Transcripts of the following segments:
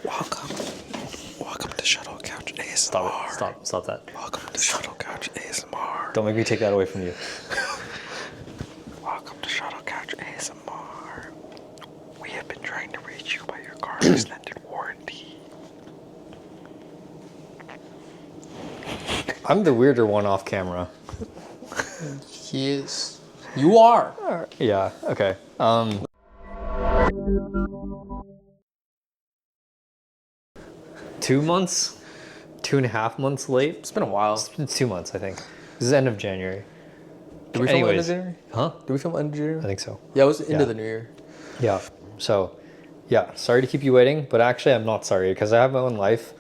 Welcome to Shuttle Couch ASMR. Stop that. Welcome to Shuttle Couch ASMR. Don't make me take that away from you. Welcome to Shuttle Couch ASMR. We have been trying to reach you, but your car's extended warranty. I'm the weirder one off camera. He is. You are. Yeah, okay. 2 months? 2.5 months late? It's been a while. It's been 2 months, I think. This is end of January. Did we film end of January? Huh? Did we film end of January? I think so. Yeah, it was into the new year. Yeah. So, yeah, sorry to keep you waiting, but actually I'm not sorry because I have my own life.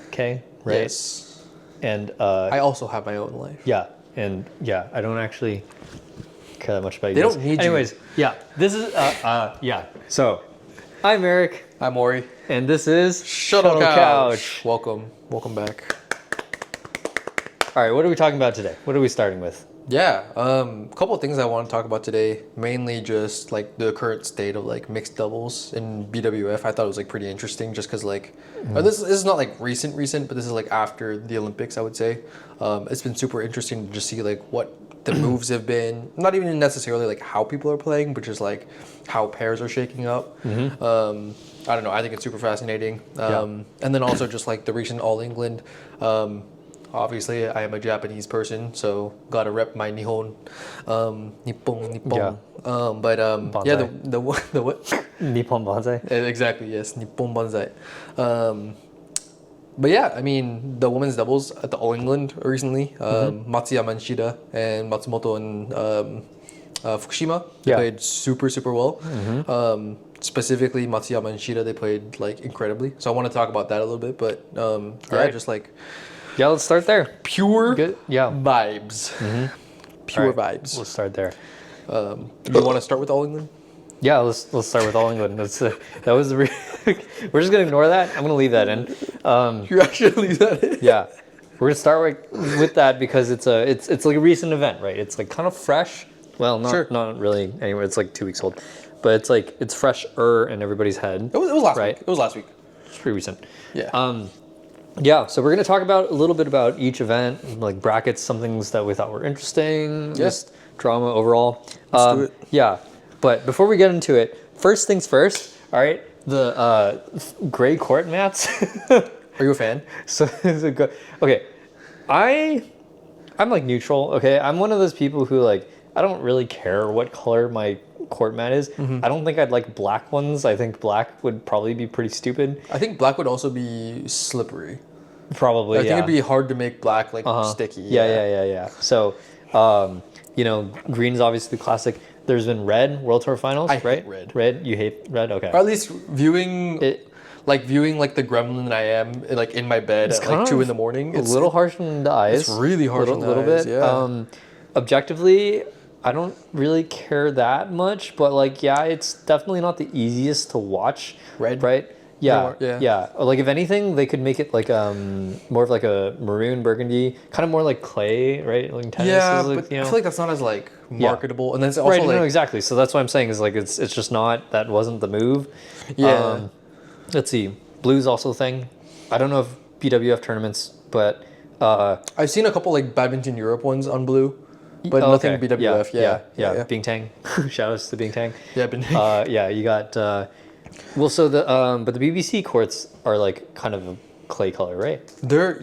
Okay? Right? Yes. And I also have my own life. yeah, and yeah, I don't actually care that much about you. They guys. don't need Anyways, you. yeah, this is yeah. So, I'm Eric, I'm Mori. and this is Shuttle Couch. Welcome back. All right, what are we talking about today? What are we starting with? Yeah, a couple of things I want to talk about today. Mainly just like the current state of like mixed doubles in BWF. I thought it was like pretty interesting, just because like this is not like recent, but this is like after the Olympics. I would say it's been super interesting to just see like what the moves have been. Not even necessarily like how people are playing, but just like how pairs are shaking up. I don't know. I think it's super fascinating. And then also just like the recent All England. Obviously, I am a Japanese person, so gotta rep my Nihon, Nippon. Yeah. Yeah, the what? Nippon Banzai. Exactly, yes, Nippon Banzai. But yeah, I mean, the women's doubles at the All England recently, Matsuyama and Shida and Matsumoto and Fukushima, they played super well. Specifically, Matsuyama and Shida, they played like incredibly. So I want to talk about that a little bit, but right. just like Yeah, let's start there. pure Good. Yeah. vibes. Pure All right, vibes. Let's start there. You want to start with All England? Yeah, let's start with All England. That's that was the we're just gonna ignore that. I'm gonna leave that in. You actually leave that in? Yeah, we're gonna start with that because it's like a recent event, right? It's like kind of fresh. Well, not really. Anyway, it's like 2 weeks old, but it's like it's fresher in everybody's head. It was last right? week. It was last week. It's pretty recent. Yeah. Yeah, so we're gonna talk about a little bit about each event, like brackets, some things that we thought were interesting, just drama overall. Let's do it. Yeah, but before we get into it, first things first. All right, the gray court mats. Are you a fan? So it's a good. Okay, I'm like neutral. Okay, I'm one of those people who like I don't really care what color my court mat is. I don't think I'd like black ones. I think black would probably be pretty stupid. I think black would also be slippery. Probably, I think it'd be hard to make black like sticky. Yeah. So, you know, green's obviously the classic. There's been red World Tour Finals, right? Hate red. Red, you hate red? Okay. Or at least viewing like the gremlin I am like in my bed at like 2 a.m. It's a little harsh on the eyes. It's really harsh on the little eyes. bit. Yeah. Objectively, I don't really care that much, but like, yeah, it's definitely not the easiest to watch. Red, right? Yeah. Yeah. Like, if anything, they could make it like more of like a maroon burgundy, kind of more like clay, right? Like tennis. Yeah, is like, but you know, I feel like that's not as like marketable, and then it's also right. like No, exactly. So that's what I'm saying is like it's just not, that wasn't the move. Yeah. Let's see. Blue's also a thing. I don't know if BWF tournaments, but I've seen a couple like badminton Europe ones on blue. But nothing BWF, yeah. Bing Tang. Shout outs to Bing Tang. Yeah, Bing Tang. Yeah, you got well, so but the BBC courts are like kind of a clay color, right? They're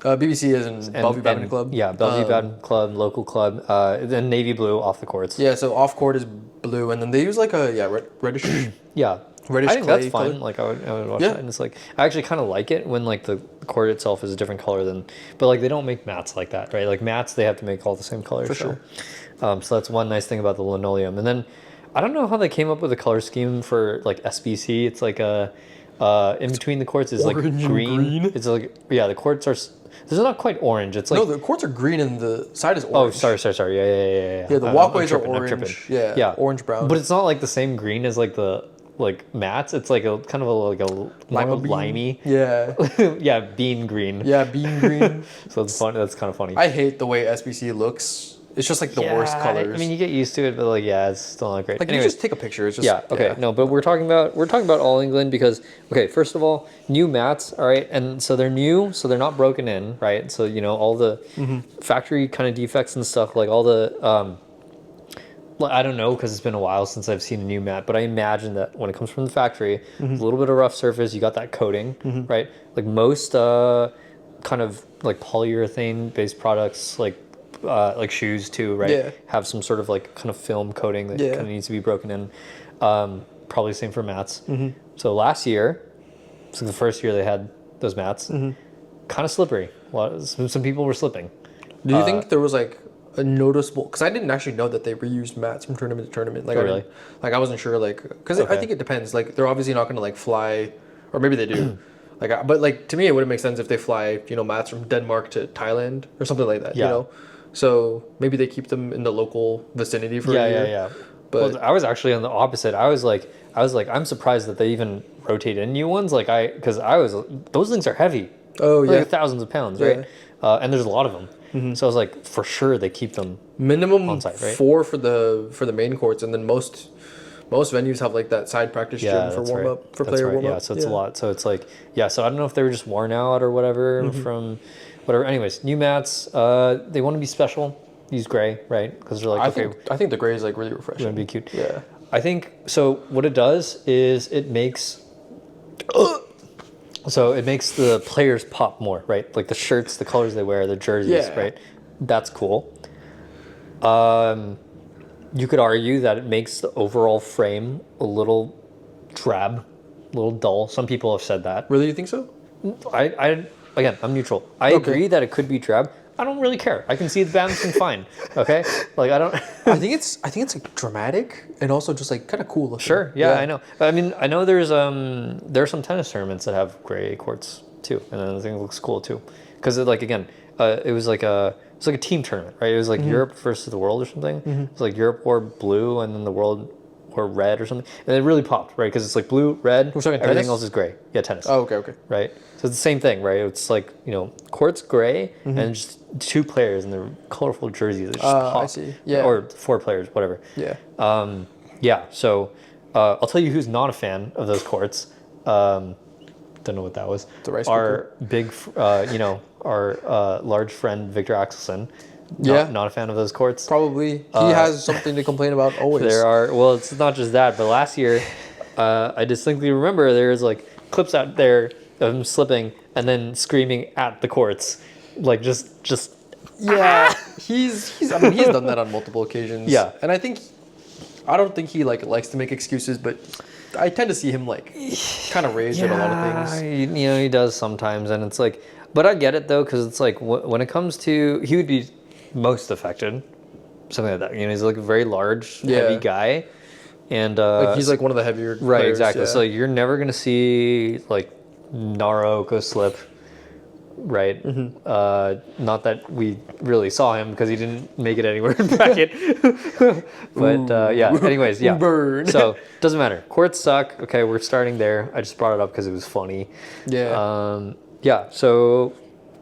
BBC is in Bellevue Badminton Club. Yeah, Bellevue Badminton Club, local club, then navy blue off the courts. Yeah, so off court is blue, and then they use like a reddish. Yeah. Reddish I think clay that's fine. color. Like I would watch that, and it's like I actually kind of like it when like the court itself is a different color than, but like they don't make mats like that, right? Like mats, they have to make all the same color. For sure. So that's one nice thing about the linoleum. And then I don't know how they came up with a color scheme for like SBC. It's like in between the courts is like green. It's like the courts are. This is not quite orange. It's like the courts are green and the side is orange. Oh, sorry. Yeah. Yeah, the walkways are orange. Yeah, orange brown. But it's not like the same green as like the mats. It's like a kind of a limey. Yeah. Bean green. Yeah, bean green. So it's fun. That's kind of funny. I hate the way SBC looks It's just like the worst colors. I mean, you get used to it, but like, yeah, it's still not great. like Anyways, you just take a picture. It's just yeah, okay, no, but we're talking about All England because, okay, first of all, new mats, all right, and so they're new, so they're not broken in, right? So you know all the factory kind of defects and stuff, like all the well, I don't know because it's been a while since I've seen a new mat, but I imagine that when it comes from the factory, a little bit of rough surface, you got that coating, right? Like most kind of like polyurethane based products, like shoes too, right? Yeah. Have some sort of like kind of film coating that kind of needs to be broken in. Probably same for mats. So last year, so the first year they had those mats, kind of slippery. Some people were slipping. Do you think there was like a noticeable? Because I didn't actually know that they reused mats from tournament to tournament. Like, really? I wasn't sure. Like, because I think it depends. Like, they're obviously not going to like fly, or maybe they do. But like to me, it wouldn't make sense if they fly, mats from Denmark to Thailand or something like that. Yeah. You know, so maybe they keep them in the local vicinity for a year. Yeah. But Well, I was actually on the opposite. I was like, I'm surprised that they even rotate in new ones. Like those things are heavy. oh They're yeah, like thousands of pounds, right? And there's a lot of them. So I was like, for sure they keep them. minimum on site, right? 4 for the main courts, and then most venues have like that side practice gym for that's warm right. up for That's player right. warm up. Yeah, so it's a lot. So it's like, yeah. So I don't know if they were just worn out or whatever from whatever. Anyways, new mats. They want to be special. Use gray, right? Because they're like, I think the gray is like really refreshing. going to be cute. Yeah. I think so. What it does is it makes. So it makes the players pop more, right? Like the shirts, the colors they wear, the jerseys, Yeah. right? That's cool. You could argue that it makes the overall frame a little drab, a little dull. Some people have said that. Really, you think so? Again, I'm neutral. I agree that it could be drab. I don't really care. I can see the badminton fine. Okay, like I don't. I think it's like dramatic and also just like kind of cool looking. Sure. Yeah, I know. I mean, I know there are some tennis tournaments that have gray courts too, and I think it looks cool too, because like again, it was like a team tournament, right? It was like Europe versus the world or something. It was like Europe wore blue and then the world wore red or something, and it really popped, right? Because it's like blue, red, We're talking everything tennis? else is gray. Yeah, tennis. Oh, okay. Right. So it's the same thing, right? It's like courts gray and just 2 players in their colorful jerseys that just pop. I see. Yeah. Or 4 players, whatever. Yeah. Yeah, so I'll tell you who's not a fan of those courts. Don't know what that was. The rice Our big, our large friend Victor Axelson. Yeah. Not a fan of those courts. Probably he has something to complain about always. It's not just that, but last year, I distinctly remember there was like clips out there of him slipping and then screaming at the courts, like just. Yeah, he's done that on multiple occasions. Yeah. And I don't think he likes to make excuses, but I tend to see him like kind of rage at a lot of things. He does sometimes, and it's like, but I get it though, because it's like when it comes to, he would be most affected, something like that. He's like a very large, heavy guy, and He's like one of the heavier right, players, exactly. yeah. So you're never gonna see like Naro go slip. Right. Not that we really saw him because he didn't make it anywhere in bracket. But yeah. Anyways, yeah. Burn. So doesn't matter. Courts suck. Okay, we're starting there. I just brought it up because it was funny. Yeah. Yeah. So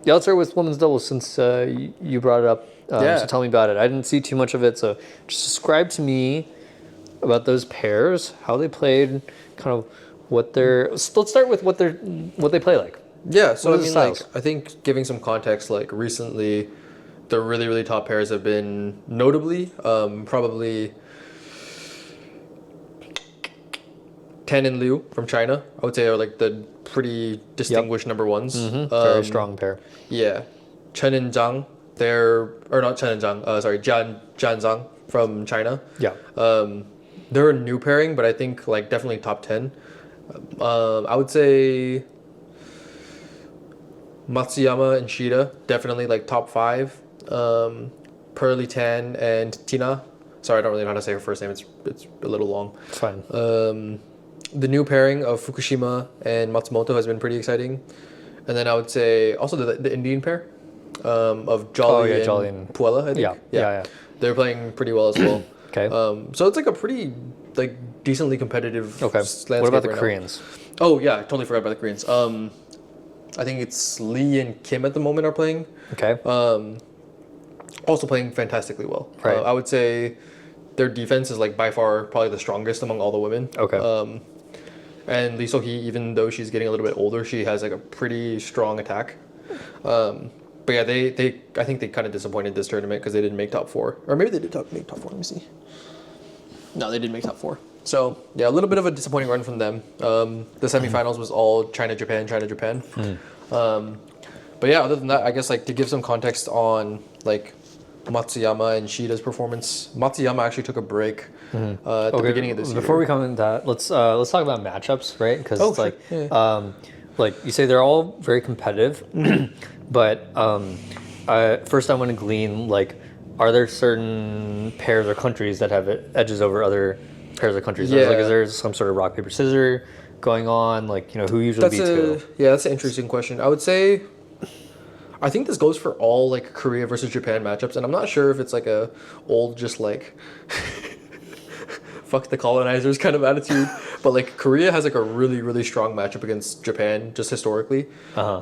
yeah, let's start with women's doubles since you brought it up. So tell me about it. I didn't see too much of it, so just describe to me about those pairs, how they played, kind of what they're. Let's start with what they play like. Yeah, so What I are the mean, like, styles? I think giving some context, like recently, the really, really top pairs have been notably, probably Ten and Liu from China. I would say are like the pretty distinguished number ones. Very strong pair. Yeah, Chen and Zhang, or not Chen and Zhang. Sorry, Jian Zhang from China. Yeah. They're a new pairing, but I think like definitely top 10. I would say Matsuyama and Shida, definitely like top 5. Pearly Tan and Tina. Sorry, I don't really know how to say her first name. It's a little long. It's fine. The new pairing of Fukushima and Matsumoto has been pretty exciting. And then I would say also the Indian pair of Jolly, Jolly and Puella, I think. Yeah. They're playing pretty well as well. Okay. So it's like a pretty like decently competitive Okay. landscape What about the right now. Koreans? Oh yeah, I totally forgot about the Koreans. I think it's Lee and Kim at the moment are playing. Okay. also playing fantastically well. Right. I would say their defense is like by far probably the strongest among all the women. Okay. And Lee So-hee, even though she's getting a little bit older, she has like a pretty strong attack. But yeah, I think they kind of disappointed this tournament because they didn't make top 4, or maybe they did make top 4. Let me see. No, they didn't make top 4. So yeah, a little bit of a disappointing run from them. The semifinals was all China Japan, China Japan. But yeah, other than that, I guess like to give some context on like Matsuyama and Shida's performance. Matsuyama actually took a break at the beginning of this year. Before we come into that, let's talk about matchups, right? Because it's like yeah. like you say, they're all very competitive, but first I want to glean like, are there certain pairs or countries that have edges over other pairs of countries? Yeah. Like, is there some sort of rock paper scissors going on? Like, who usually beats who? Yeah, that's an interesting question. I would say, I think this goes for all like Korea versus Japan matchups, and I'm not sure if it's like a old just like fuck the colonizers kind of attitude, but like Korea has like a really really strong matchup against Japan just historically.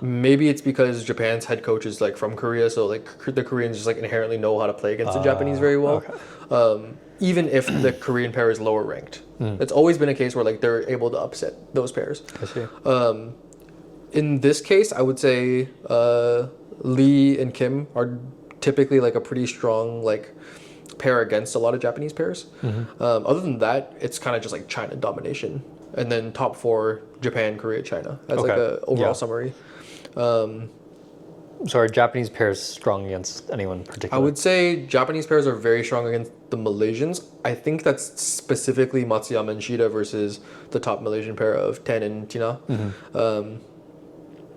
Maybe it's because Japan's head coach is like from Korea, so like the Koreans just like inherently know how to play against the Japanese very well. Okay. Even if the Korean pair is lower ranked, it's always been a case where like they're able to upset those pairs. I see. In this case, I would say Lee and Kim are typically like a pretty strong like pair against a lot of Japanese pairs. Other than that, it's kind of just like China domination, and then top 4 Japan, Korea, China as like a overall summary. So are Japanese pairs strong against anyone in particular? I would say Japanese pairs are very strong against the Malaysians. I think that's specifically Matsuyama and Shida versus the top Malaysian pair of Ten and Tina.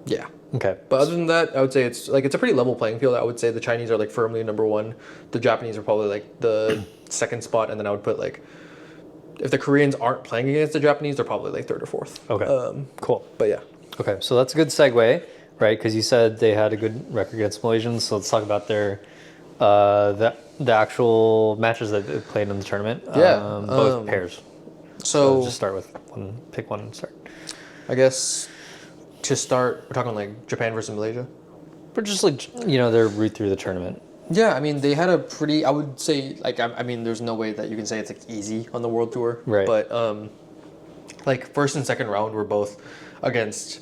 Yeah. Okay. But other than that, I would say it's a pretty level playing field. I would say the Chinese are like firmly number 1. The Japanese are probably like the second spot, and then I would put like, if the Koreans aren't playing against the Japanese, they're probably like 3rd or 4th. Okay. Cool. But yeah. Okay, so that's a good segue, right? Because you said they had a good record against Malaysians. So let's talk about their the actual matches that they played in the tournament. Yeah. Both pairs. So just start with one. Pick one and start. I guess to start, we're talking like Japan versus Malaysia. But just like their route through the tournament. Yeah, I mean they had a pretty. I would say like I mean there's no way that you can say it's like easy on the World Tour. Right. But like first and second round were both against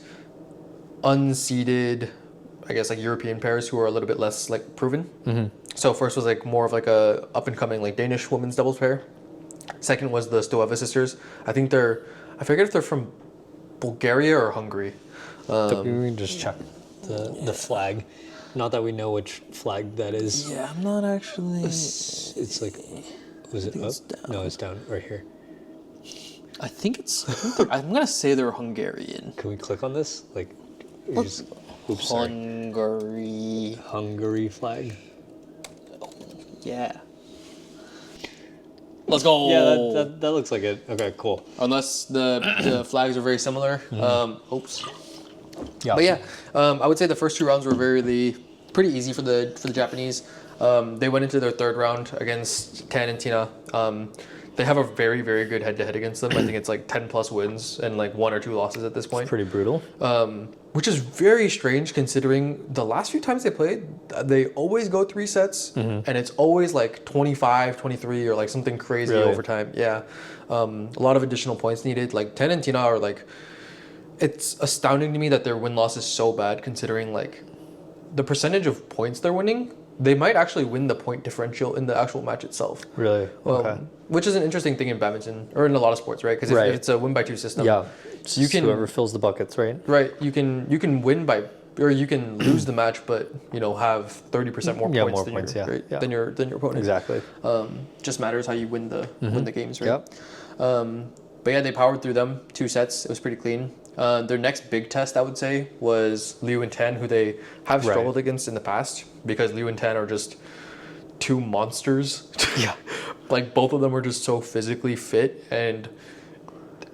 unseeded, I guess like European pairs who are a little bit less like proven. So first was like more of like a up and coming like Danish women's doubles pair. Second was the Stoeva sisters. I think I forget if they're from Bulgaria or Hungary. We can just check the flag. Not that we know which flag that is. Yeah, I'm not actually. It's like, was it up? No, it's down right here. I think I'm gonna say they're Hungarian. Can we click on this? Like, oops, sorry. Hungary flag. Yeah. Let's go. Yeah, that looks like it. Okay, cool. Unless the flags are very similar. Oops. Yeah. But yeah, I would say the first 2 rounds were pretty easy for the Japanese. They went into their 3rd round against Tan and Tina. They have a very, very good head-to-head against them. I think it's like 10 plus wins and like 1 or 2 losses at this point. It's pretty brutal. Which is very strange considering the last few times they played, they always go 3 sets and it's always like 25, 23 or like something crazy overtime. Yeah. A lot of additional points needed. Like Ten and Tina are like, it's astounding to me that their win-loss is so bad considering like the percentage of points they're winning. They might actually win the point differential in the actual match itself. Really? Okay. Which is an interesting thing in badminton or in a lot of sports, right? Because if it's a win by 2 system, so you can whoever fills the buckets, right? Right. You can win by, or you can lose the match, but have 30% more points than your opponent. Exactly. Just matters how you win the games, right? Yep. But yeah, they powered through them 2 sets. It was pretty clean. Their next big test, I would say, was Liu and Tan, who they have struggled against in the past because Liu and Tan are just 2 monsters. Yeah. Like both of them are just so physically fit, and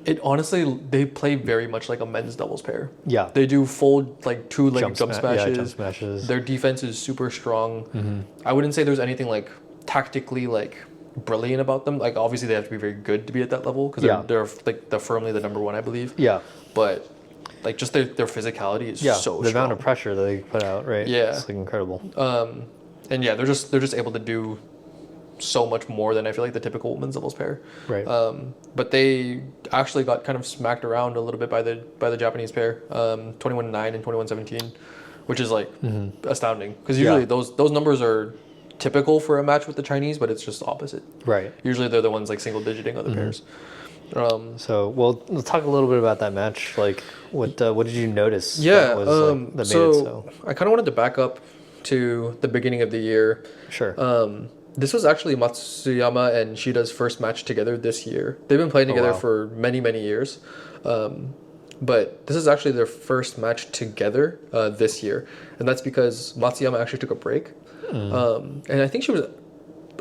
it honestly they play very much like a men's doubles pair. Yeah. They do full like 2-leg jump smashes. Yeah, jump smashes. Their defense is super strong. I wouldn't say there's anything like tactically like brilliant about them. Like obviously they have to be very good to be at that level because they're like they're firmly the number 1, I believe. Yeah. But like just their physicality is so strong. The amount of pressure that they put out, right? Yeah. It's like incredible. and yeah, they're just able to do so much more than I feel like the typical women's doubles pair. Right. But they actually got kind of smacked around a little bit by the Japanese pair, 21-9 and 21-17, which is like astounding because usually those numbers are typical for a match with the Chinese, but it's just opposite. Right. Usually they're the ones like single digiting other pairs. So we'll talk a little bit about that match. Like, what did you notice? Yeah. That was, that made it so. I kind of wanted to back up to the beginning of the year. Sure. This was actually Matsuyama and Shida's first match together this year. They've been playing together for many, many years. But this is actually their first match together this year. And that's because Matsuyama actually took a break. And I think she was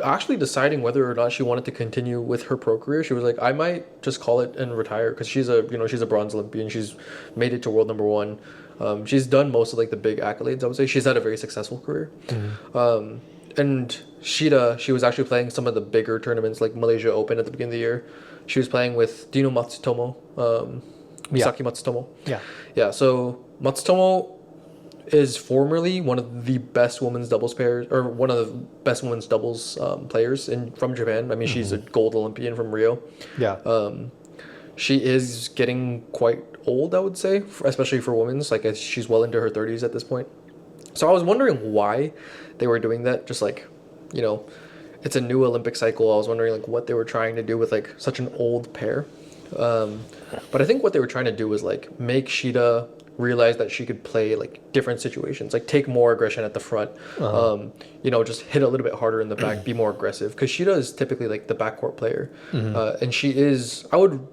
actually deciding whether or not she wanted to continue with her pro career. She was like, I might just call it and retire because she's a bronze Olympian. She's made it to world number 1. She's done most of like the big accolades, I would say. She's had a very successful career. And Shida, she was actually playing some of the bigger tournaments like Malaysia Open at the beginning of the year. She was playing with, do you know Matsutomo? Misaki Matsutomo? Yeah. Yeah, so Matsutomo is formerly one of the best women's doubles players, or one of the best women's doubles players from Japan. I mean, she's a gold Olympian from Rio. Yeah. She is getting quite old, I would say, especially for women's. Like, she's well into her 30s at this point. So I was wondering why they were doing that. Just like, it's a new Olympic cycle. I was wondering like what they were trying to do with like such an old pair. But I think what they were trying to do was like make Shida realize that she could play like different situations, like take more aggression at the front, just hit a little bit harder in the back, be more aggressive. Because Shida is typically like the backcourt player, and she is, I would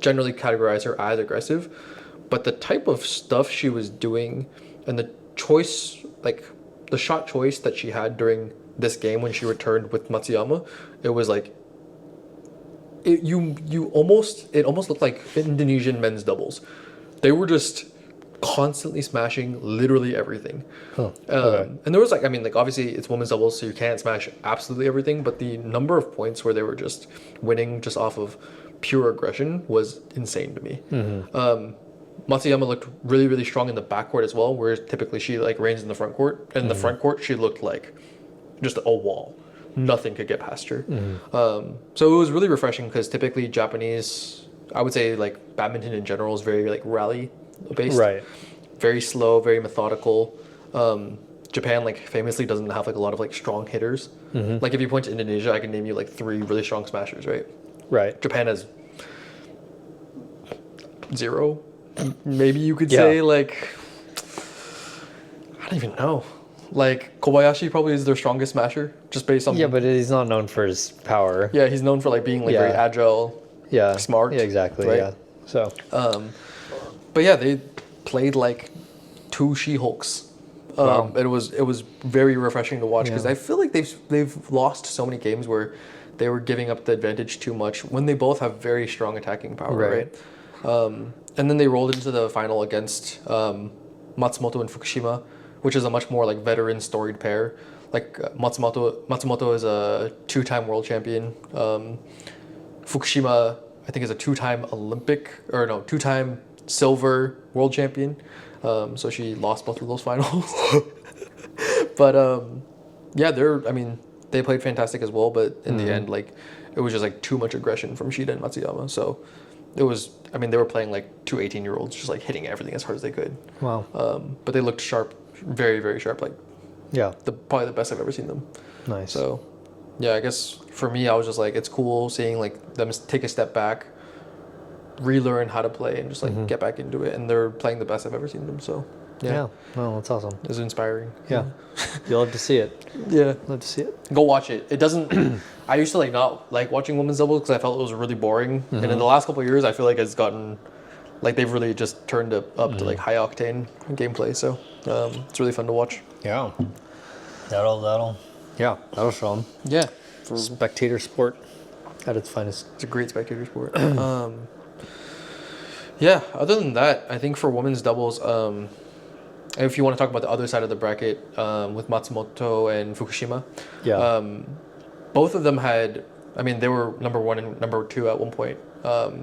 generally categorize her as aggressive, but the type of stuff she was doing and the choice, like the shot choice that she had during this game when she returned with Matsuyama, it was like it almost looked like Indonesian men's doubles. They were just constantly smashing literally everything. Okay. And there was like, I mean, like obviously it's women's doubles, so you can't smash absolutely everything, but the number of points where they were just winning just off of pure aggression was insane to me. Matsuyama looked really, really strong in the backcourt as well, whereas typically she like reigns in the front court. And in the front court, she looked like just a wall. Nothing could get past her. So it was really refreshing because typically Japanese, I would say like badminton in general is very like rally based. Right. Very slow, very methodical. Japan like famously doesn't have like a lot of like strong hitters. Like if you point to Indonesia, I can name you like 3 really strong smashers, right? Right. Japan has 0. Maybe you could say like, I don't even know. Like Kobayashi probably is their strongest smasher, just based on. Yeah, but he's not known for his power. Yeah, he's known for like being like very agile. Yeah. Smart. Yeah, exactly. Right? Yeah. So. But yeah, they played like 2 She-Hulks. Wow. It was very refreshing to watch because I feel like they've lost so many games where they were giving up the advantage too much when they both have very strong attacking power, right? And then they rolled into the final against Matsumoto and Fukushima, which is a much more like veteran storied pair. Like Matsumoto is a 2-time world champion. Fukushima, I think, is a 2-time 2-time silver world champion. So she lost both of those finals. But they played fantastic as well. But in the end, like it was just like too much aggression from Shida and Matsuyama. So it was, they were playing like 2 18-year-olds, just like hitting everything as hard as they could. Wow. But they looked sharp, very, very sharp. Like, probably the best I've ever seen them. Nice. So, yeah, I guess for me, I was just like, it's cool seeing like them take a step back, relearn how to play, and just like get back into it. And they're playing the best I've ever seen them. So, yeah. Well, that's awesome. It was inspiring. Yeah. You'll love to see it. Yeah. Love to see it. Go watch it. It doesn't. I used to like not like watching women's doubles because I felt it was really boring. And in the last couple of years, I feel like it's gotten like they've really just turned it up to like high octane gameplay. So it's really fun to watch. Yeah. That'll show them. Yeah. Spectator sport at its finest. It's a great spectator sport. Yeah. Other than that, I think for women's doubles, if you want to talk about the other side of the bracket with Matsumoto and Fukushima, both of them had, they were number 1 and number 2 at one point.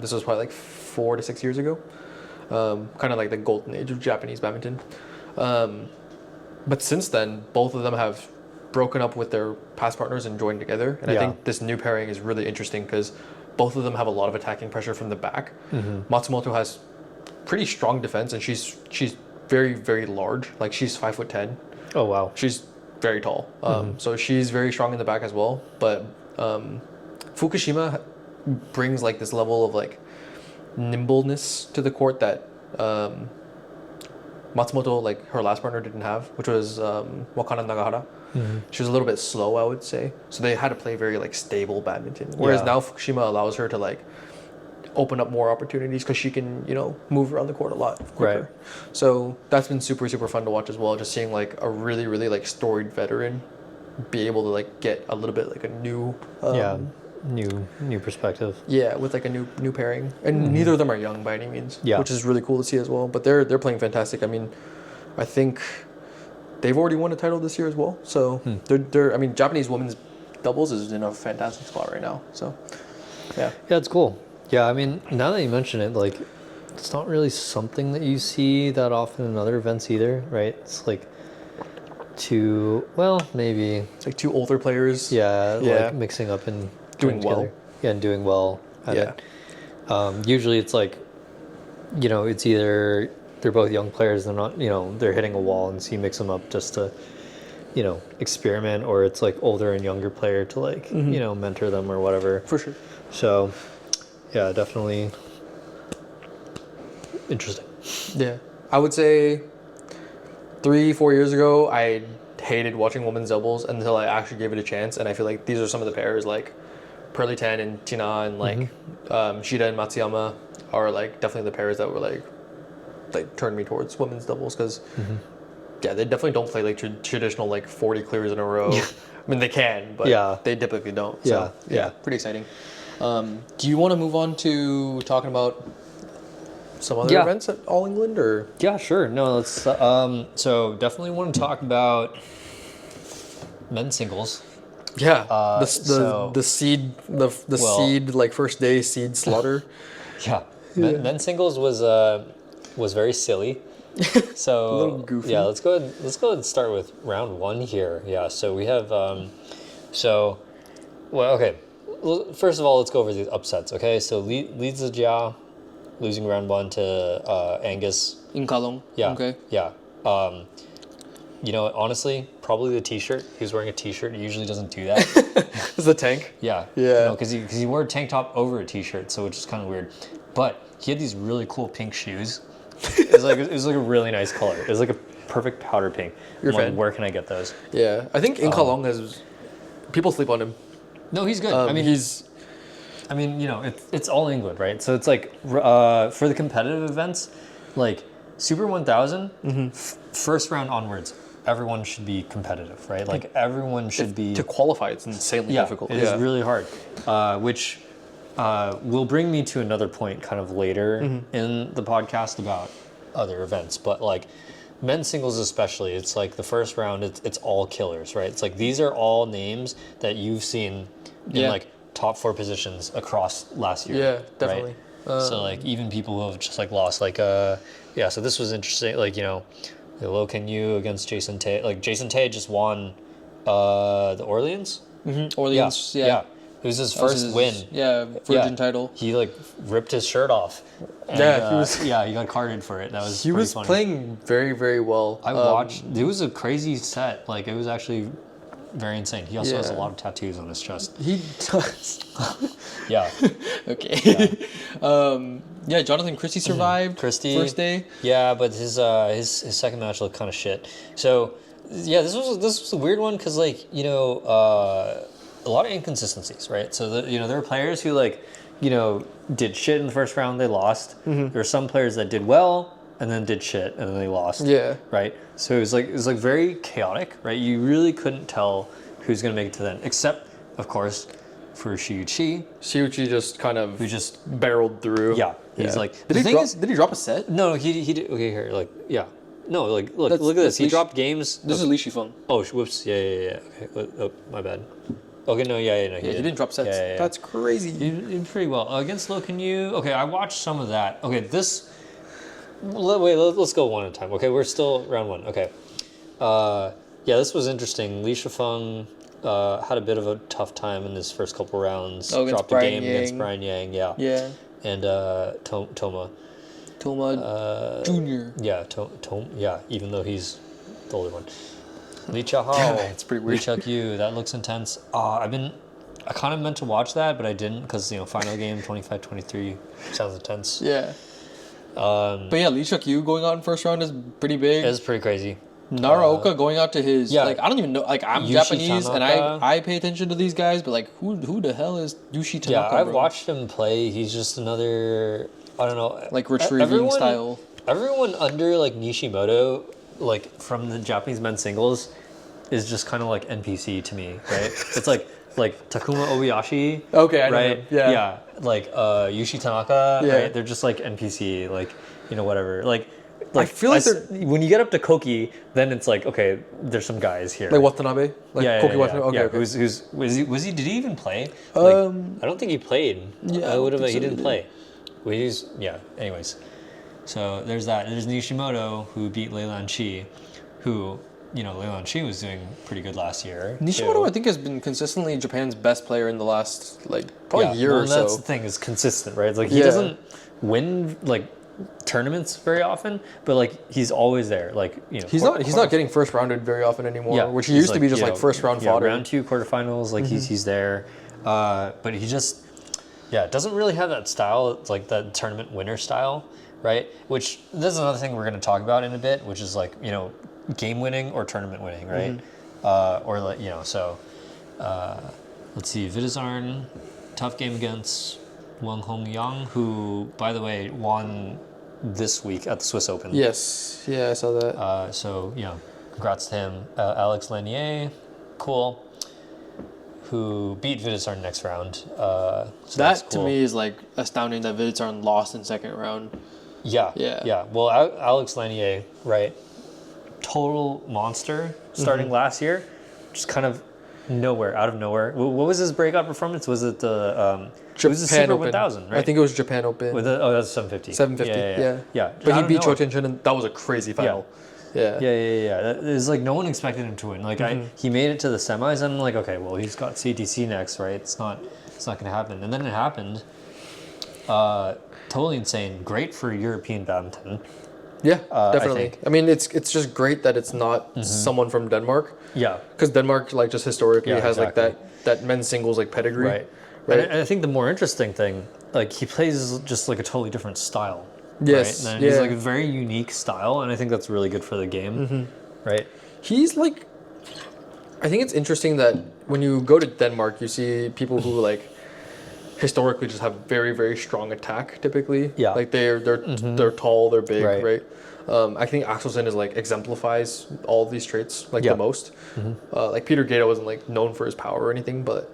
This was probably like 4 to 6 years ago. Kind of like the golden age of Japanese badminton. But since then, both of them have broken up with their past partners and joined together. And I Yeah. think this new pairing is really interesting because both of them have a lot of attacking pressure from the back. Matsumoto has pretty strong defense, and she's very, very large. Like, she's 5'10". Oh wow. She's very tall. So she's very strong in the back as well. But Fukushima brings like this level of like nimbleness to the court that Matsumoto, like her last partner, didn't have, which was Wakana Nagahara. She was a little bit slow, I would say. So they had to play very like stable badminton. Whereas Yeah. now Fukushima allows her to like open up more opportunities because she can, move around the court a lot quicker. Right. So that's been super, super fun to watch as well. Just seeing like a really, really like storied veteran be able to like get a little bit like a new New perspective. yeah, with like a new pairing, and neither of them are young by any means. Yeah. Which is really cool to see as well. But they're playing fantastic. I mean, I think they've already won a title this year as well. So they're I mean, Japanese women's doubles is in a fantastic spot right now. So yeah, Yeah, it's cool. Yeah, I mean, now that you mention it, like, it's not really something that you see that often in other events either, right? It's like maybe it's like two older players. yeah, Yeah. like mixing up and Doing getting well. together. Yeah, and doing well at Yeah. it. Usually it's like, it's either they're both young players, they're not, they're hitting a wall, and so you mix them up just to, experiment, or it's like older and younger player to like, mentor them or whatever. For sure. So, yeah, definitely interesting. Yeah, I would say 3-4 years ago, I hated watching women's doubles until I actually gave it a chance, and I feel like these are some of the pairs like Pearly Ten and Tina and like Shida and Matsuyama are like definitely the pairs that were like turned me towards women's doubles because yeah, they definitely don't play like traditional like 40 clears in a row. I mean, they can, but Yeah. they typically don't. Yeah, So, yeah. pretty exciting. Do you want to move on to talking about some other Yeah. events at All England, or? Yeah, sure. No, let's. So definitely want to talk about men's singles. Yeah, so- the seed Well- seed like first day seed slaughter. Yeah, men's singles was very silly. So A little goofy. Yeah, let's go ahead and start with round one here. Yeah, so we have okay. Well, first of all, let's go over the upsets. Okay, so Li Zijia losing round one to Angus. In Kalong. Yeah. Okay. Yeah. Honestly, probably the T-shirt. He was wearing a T-shirt. He usually doesn't do that. Is the tank? Yeah. Yeah. Because he wore a tank top over a T-shirt, so which is kind of weird. But he had these really cool pink shoes. It was like a really nice color. It was like a perfect powder pink. You're a I'm like, fan? where can I get those? Yeah, I think In Kalong has people sleep on him. No, he's good. He's It's all England, right? So it's like for the competitive events, like Super 1000, first round onwards, everyone should be competitive, right? Like everyone should be to qualify. It's insanely difficult. It is really hard, which will bring me to another point kind of later in the podcast about other events. But like men's singles especially, it's like the first round, it's all killers, right? It's like these are all names that you've seen in like top 4 positions across last year. Yeah, definitely. Right? So like even people who have just like lost, like so this was interesting. Like Lo Ken Yu against Jason Tay. Like Jason Tay just won the Orleans. Orleans. Yeah. It was his first win. Yeah, Virgin title. He like ripped his shirt off. And, Yeah, he was- he got carded for it. That was He pretty was funny. playing very, very well. I watched. It was a crazy set. Like it was actually very insane. He also has a Yeah. lot of tattoos on his chest. He does. Yeah. Okay. Jonathan Christie survived. Christie. First day. Yeah, but his second match looked kind of shit. So yeah, this was a weird one because like a lot of inconsistencies, right? So there were players who like did shit in the first round, they lost. There were some players that did well and then did shit and then they lost. Yeah. Right. So it was like very chaotic, right? You really couldn't tell who's gonna make it to the end, except of course for Shiuchi. Shiuchi just kind of Who just barreled through. Yeah. He's like Did he drop a set? no, he did. Okay, here, like, yeah. No, like, look at this. that's He Li- dropped games. This is Li Shifeng. Oh, whoops. Yeah. Okay. Oh, my bad. Okay, no, no. Yeah, he didn't drop sets. Yeah. That's crazy. He did pretty well. Against Lo Ken Yu. Okay, I watched some of that. Okay, let's go one at a time. Okay, we're still round one. Okay. Yeah, this was interesting. Li Shifeng had a bit of a tough time in his first couple rounds. Oh, against Dropped Brian a game against Yang. Brian Yang, yeah. Yeah. And Toma. Junior. Yeah, yeah, even though he's the older one. Li Chahao. It's pretty weird. Li Chakyu, that looks intense. I kind of meant to watch that, but I didn't because, final game 25-23 sounds intense. Yeah. But yeah, Lee Shuk-yu going out in first round is pretty big. It's pretty crazy. Naraoka going out to his yeah. I don't even know, I'm Yushi Japanese Tanaka. and I pay attention to these guys, but who the hell is Yushi Tanaka? Yeah, I've bro? watched him play. He's just another, I don't know, retrieving style. Everyone under Nishimoto, from the Japanese men's singles, is just kind of like NPC to me, right? It's like Takuma Obayashi. Okay, I know right? him. Yeah. Yeah, Yushi Tanaka. Yeah. Right? They're just like NPC, whatever. I feel like when you get up to Koki, then it's like, okay, there's some guys here. like Watanabe, Koki Watanabe. Okay, yeah. okay. Did he even play? I don't think he played. Yeah, I would have. think He so didn't either. play. Anyways, so there's that. And there's Nishimoto who beat Leilan Shi, who Leilan Shi was doing pretty good last year. Nishimoto, too. I think, has been consistently Japan's best player in the last probably year or so. That's the thing, is consistent, right? It's he Yeah. doesn't win tournaments very often, but he's always there. He's not getting first rounded very often anymore. Yeah, which he he's used to be just first round fodder. Round 2 quarterfinals, he's there, but he just doesn't really have that style. It's like that tournament winner style, right? Which this is another thing we're going to talk about in a bit, which is game winning or tournament winning, right? Let's see, Vidazarn, tough game against Wang Hongyang, who, by the way, won this week at the Swiss Open. Yes, yeah, I saw that. Congrats to him. Alex Lanier, cool, who beat Vidazarn next round. So that's that cool. to me is astounding that Vidazarn lost in second round. Yeah. Well, Alex Lanier, right? Total monster starting last year, just kind of out of nowhere. What was his breakout performance? Was it the it was the Super Open. 1000, right? I think it was Japan Open. That's 750. 750. Yeah. But he beat Cho Tianchen, and that was a crazy final. Yeah. It's no one expected him to win. He made it to the semis, and I'm like, okay, well, he's got CTC next, right? It's not going to happen. And then it happened. Totally insane. Great for European badminton. Yeah, definitely. I think. I mean, it's just great that it's not someone from Denmark. Yeah. Because Denmark, just historically, has exactly. that men's singles pedigree. Right. And I think the more interesting thing, he plays just a totally different style. Yes. Right? And he's a very unique style, and I think that's really good for the game. Right. He's I think it's interesting that when you go to Denmark, you see people who historically just have very, very strong attack typically. Yeah. They're tall, they're big, Right. I think Axelsen is exemplifies all of these traits the most. Peter Gaeta wasn't known for his power or anything, but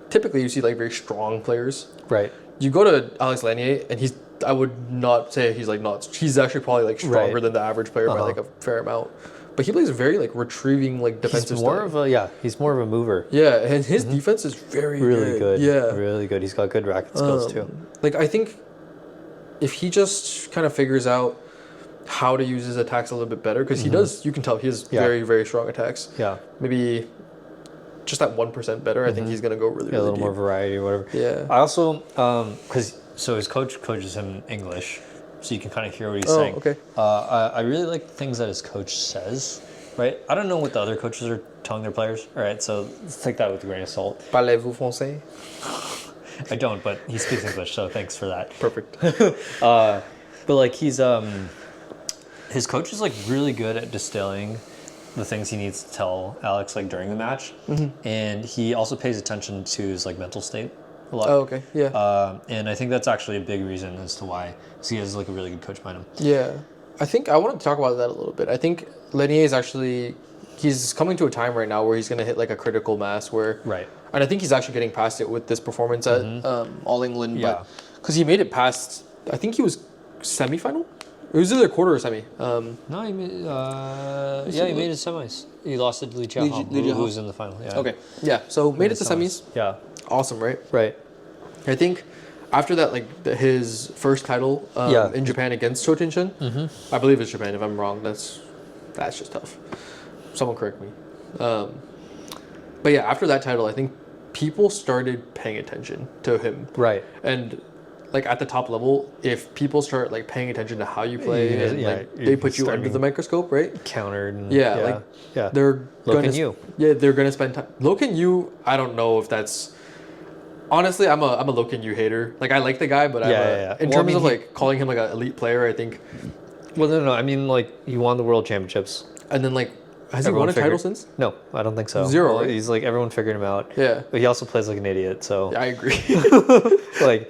typically you see very strong players. Right. You go to Alex Lanier and I would not say he's he's actually probably stronger Right. than the average player by a fair amount. But he plays very retrieving defensive He's more style. he's more of a mover. Yeah, and his defense is very Really good. Yeah. Really good. He's got good racket skills too. I think if he just kind of figures out how to use his attacks a little bit better, because he does, you can tell he has very, very strong attacks. Yeah. Maybe just that 1% better, I think he's going to go really, A really little deep. more variety or whatever. Yeah. I also, so his coach coaches him English, so you can kind of hear what he's saying. Okay. I really like the things that his coach says, right? I don't know what the other coaches are telling their players, all right? So let's take that with a grain of salt. Parlez-vous français? I don't, but he speaks English, so thanks for that. Perfect. But he's, his coach is really good at distilling the things he needs to tell Alex during the match, and he also pays attention to his mental state a lot. Oh, okay. Yeah. And I think that's actually a big reason as to why he has a really good coach behind him. Yeah. I think I wanted to talk about that a little bit. I think Lanier is actually, he's coming to a time right now where he's going to hit a critical mass where, Right. and I think he's actually getting past it with this performance at All England. Yeah. Because he made it past, I think he was semifinal? It was either quarter or semi. No, he made, he made his semis. He lost to Li Jiahao, who was in the final. Yeah. Okay. Yeah. So made it to semis. Yeah. Awesome, right? Right. I think after that, his first title in Japan against Cho Tianchen, I believe it's Japan. If I'm wrong, that's just tough. Someone correct me. But yeah, after that title, I think people started paying attention to him. Right. And like at the top level, if people start like paying attention to how you play, and like they put you under the microscope, right? Countered. And, Yeah, they're Look you. Yeah, they're gonna spend time. Loken Yu, I don't know if that's. Honestly, I'm a Loken Yu hater. Like I like the guy, but in terms of like calling him like an elite player, I think. Well, no. I mean, like he won the world championships, and then like. Has he won a title since? No, I don't think so. Zero. Well, right? he's like everyone figured him out. Yeah. But he also plays like an idiot. So I agree. like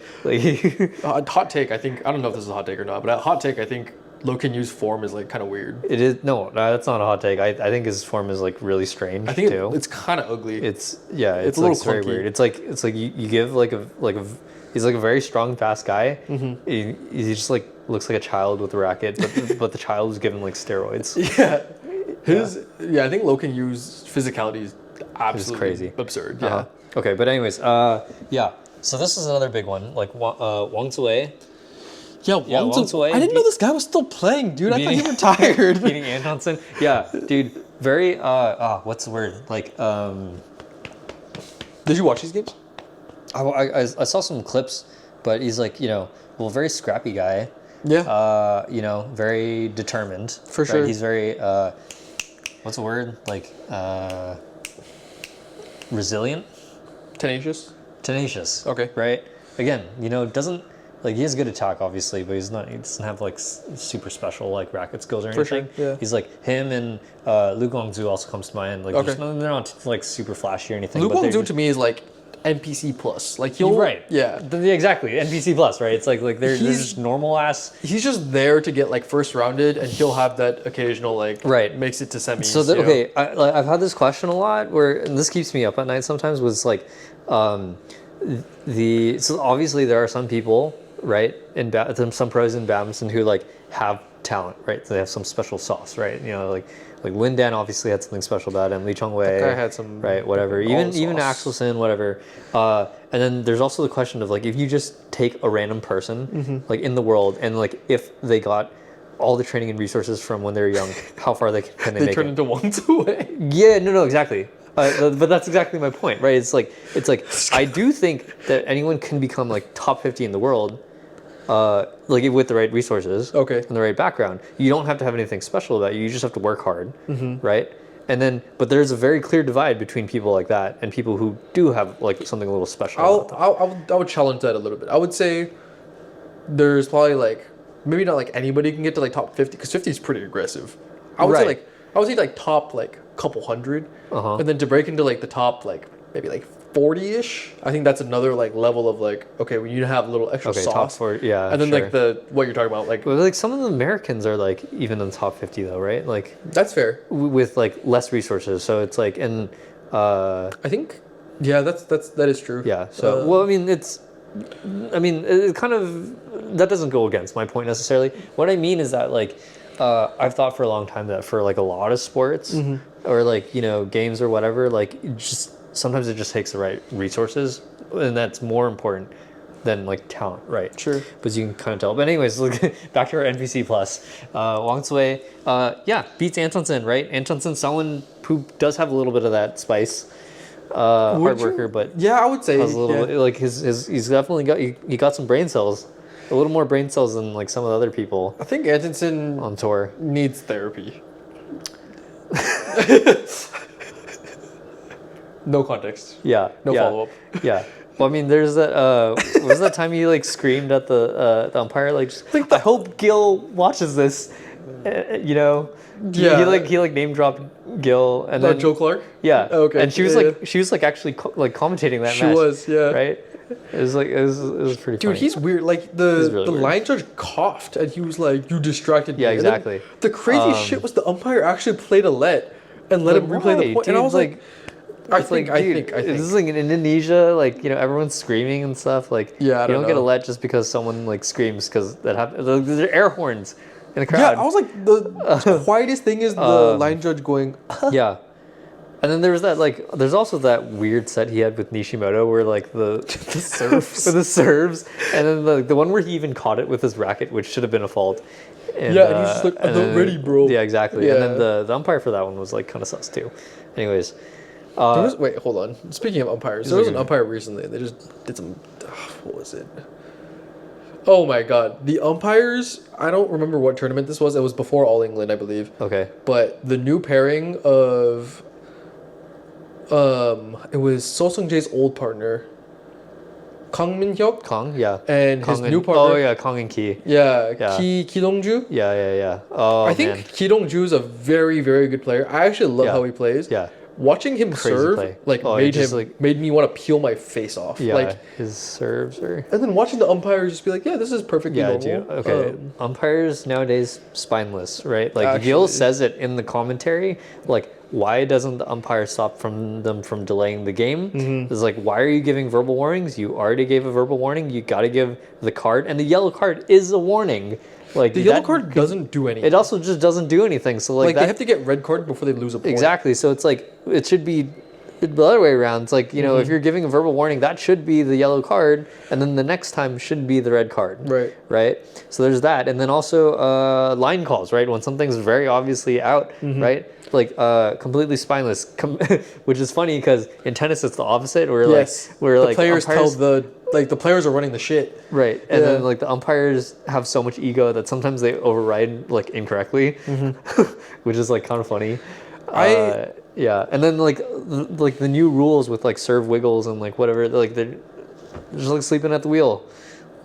hot take. I think I don't know if this is a hot take or not, but a hot take. I think Loken Yu's form is like kind of weird. It is no, that's not a hot take. I think his form is like really strange. I think too. It's kind of ugly. It's a little like, very weird. It's like you give like a he's like a very strong, fast guy. Mm-hmm. He just like looks like a child with a racket, but the child is given like steroids. Yeah. I think Loken Yu's physicality is absolutely crazy, absurd. Yeah. Okay, but anyways, yeah. So this is another big one, like Wang Zui. Yeah, Wang Zui. I didn't know this guy was still playing, dude. I thought he retired. Beating Antonsen. Yeah, dude. Very. What's the word? Like. Did you watch these games? I saw some clips, but he's like very scrappy guy. Yeah. Very determined. For sure. He's very. What's the word? Like resilient. Tenacious. Okay. Right. Again, doesn't like he has good attack obviously, but he doesn't have like super special like racket skills or anything. For sure. Yeah. He's like him and Lu Guangzhu also comes to mind. Like they're not like super flashy or anything. Lu Guangzhu to me is like NPC plus. Like he'll right. Yeah. Exactly. NPC plus, right? It's like they're just normal ass. He's just there to get like first rounded, and he'll have that occasional like makes it to semis. So I've had this question a lot and this keeps me up at night sometimes. Was like, so obviously there are some people right in some pros in badminton who like have talent, right? So they have some special sauce, right? Like Lin Dan obviously had something special about him. Lee Chongwei, that guy had some whatever. Even Axelsen, whatever. And then there's also the question of like if you just take a random person like in the world and like if they got all the training and resources from when they're young, how far can they make turn it? into Wang Zui. Yeah, no, exactly. But that's exactly my point, right? It's like I do think that anyone can become like top 50 in the world. Like with the right resources and the right background. You don't have to have anything special about you. You just have to work hard, right? And then, but there's a very clear divide between people like that and people who do have like something a little special about them. I would challenge that a little bit. I would say there's probably like maybe not like anybody can get to like top 50 because 50 is pretty aggressive. I would say like top like couple hundred, and then to break into like the top like maybe like 40-ish. I think that's another like level of like okay, when you have a little extra sauce. Top 40, yeah. And then like what you're talking about, like well, like some of the Americans are like even in the top 50 though, right? Like that's fair with like less resources. So it's like and I think that is true. Yeah. So well, it kind of that doesn't go against my point necessarily. What I mean is that like I've thought for a long time that for like a lot of sports or like games or whatever, like sometimes it just takes the right resources, and that's more important than like talent, right? Sure. But you can kind of tell. But anyways, look back to our NPC plus. Wang Zui, beats Antonsen, right? Antonsen, someone who does have a little bit of that spice. Hard worker, but I would say has a little like he's definitely got some brain cells. A little more brain cells than like some of the other people. I think Antonsen on tour needs therapy. No context. Yeah. No follow-up. Yeah. Well, I mean, there's that. Was that time you like screamed at the umpire? Like, I hope Gil watches this. Yeah. He name dropped Gil and then Joe Clark. Yeah. Okay. And she was actually commentating that match. She was. Yeah. Right. It was pretty. Dude, funny. he's weird. Like the really weird. line judge coughed and he was like, "You distracted me." Yeah, exactly. The crazy shit was the umpire actually played a let and let him replay the point, dude, and I was like. I think. This is like in Indonesia, like everyone's screaming and stuff. Like you don't get a let just because someone like screams because that happens. There are air horns in the crowd. Yeah, I was like the quietest thing is the line judge going. Yeah, and then there was that there's also that weird set he had with Nishimoto where like the serves with the serves, and then the one where he even caught it with his racket, which should have been a fault. And, Yeah, and he's just like, I'm not ready, bro. Yeah, exactly. Yeah. And then the umpire for that one was like kind of sus too. Anyways, Wait, hold on. Speaking of umpires, there was an umpire recently. They just did some. What was it? Oh my god, the umpires! I don't remember what tournament this was. It was before All England, I believe. okay. But the new pairing of, it was So Sung Jae's old partner, Kang Min Hyuk, Kong, yeah. and Kong his and, new partner. Oh yeah, Kong and Ki. Yeah, Yeah. Ki Dong-ju. Yeah. Oh I think man. Ki Dong-ju is a very, very good player. I actually love Yeah. how he plays. Yeah. Watching him Crazy serve play. like Oh, made it just, him like- made me want to peel my face off. Yeah. Like, His serves are. and then watching the umpires just be like, yeah, this is perfectly Yeah, normal. dude. Okay. Umpires nowadays spineless, right? Like Gil Actually. says it in the commentary. Like, why doesn't the umpire stop them from delaying the game? Mm-hmm. It's like, why are you giving verbal warnings? You already gave a verbal warning. You got to give the card, and the yellow card is a warning. Like The yellow that card doesn't do anything. It also just doesn't do anything. So like, like that, they have to get red card before they lose a point. exactly. So it's like it should be the other way around. It's like, you know, Mm-hmm. if you're giving a verbal warning, that should be the yellow card, and then the next time should be the red card. Right. Right. So there's that, and then also line calls, right? When something's very obviously out, Mm-hmm. right? Like completely spineless, which is funny because in tennis it's the opposite. Where Yes. where the like players umpires, tell the players are running the shit. right, and Yeah. then like the umpires have so much ego that sometimes they override like incorrectly, which is like kind of funny. Yeah, and then like the new rules with like serve wiggles and like whatever, like they're just like sleeping at the wheel.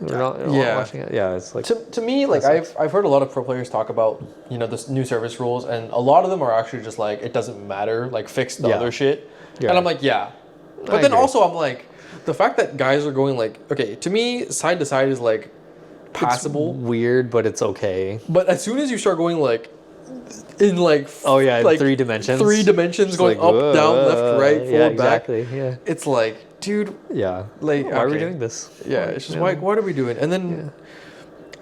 We're not watching it. Yeah, it's like To me, like I've heard a lot of pro players talk about, you know, this new service rules, and a lot of them are actually just like, it doesn't matter, like fix the Yeah. other shit. Yeah. And I'm like, yeah. But I then agree. also I'm like, the fact that guys are going like, okay, to me, side to side is like passable. weird, but it's okay. But as soon as you start going like in like Oh yeah, in like 3 dimensions. three dimensions It's going like, up, down, left, right, yeah, forward, back. exactly. Yeah, It's like, dude, yeah. like Why are we okay. doing this? Yeah, it's just Yeah. like, what are we doing? And then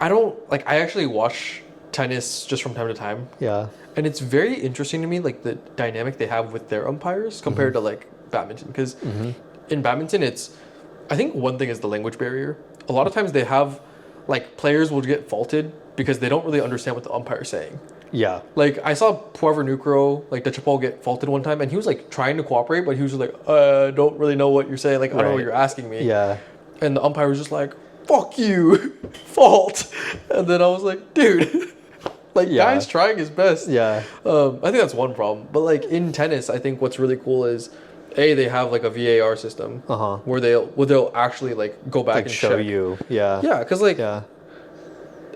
I don't like. I actually watch tennis just from time to time, Yeah, and it's very interesting to me, like the dynamic they have with their umpires compared to like badminton. Because in badminton, it's, I think one thing is the language barrier. A lot of times they have, like, players will get faulted because they don't really understand what the umpire's saying. yeah, Like I saw Puerto Nucro, like the Chapol get faulted one time, and he was like trying to cooperate, but he was just like, don't really know what you're saying. Like I don't know what Right. you're asking me. yeah. And the umpire was just like, fuck you, fault. And then I was like, dude, like, Yeah. guy's trying his best. Yeah, I think that's one problem. But like in tennis, I think what's really cool is, they have like a VAR system where they'll actually like go back like and show check. you. Yeah, Yeah, because like, yeah.